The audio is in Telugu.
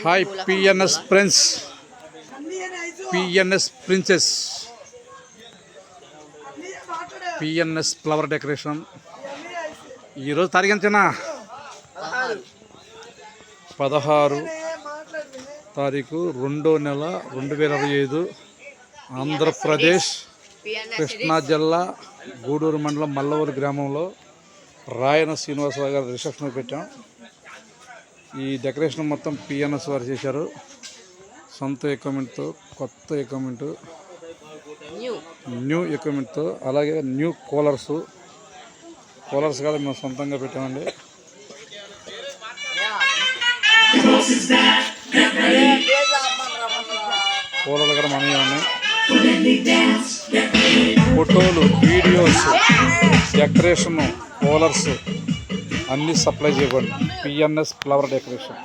Hi PNS friends, PNS princess, PNS flower decoration. ఈరోజు తారీఖున 16 తారీఖు 2వ నెల 2025 ఆంధ్రప్రదేశ్ కృష్ణా జిల్లా గూడూరు మండలం మల్లవూరు గ్రామంలో రాయన శ్రీనివాసరావు గారు రిసెప్షన్ పెట్టాం. ఈ డెకరేషన్ మొత్తం పిఎన్ఎస్ వారు చేశారు. సొంత ఎక్విప్మెంట్తో, కొత్త ఎక్విప్మెంట్, న్యూ ఎక్విప్మెంట్తో, అలాగే న్యూ కూలర్స్ కూడా మేము సొంతంగా పెట్టామండి. కూలర్లు కూడా మనమే ఉన్నాయి. ఫోటోలు, వీడియోస్, డెకరేషను, కూలర్స్ అన్నీ సప్లై చేయబడి పిఎన్ఎస్ ఫ్లవర్ డెకరేషన్.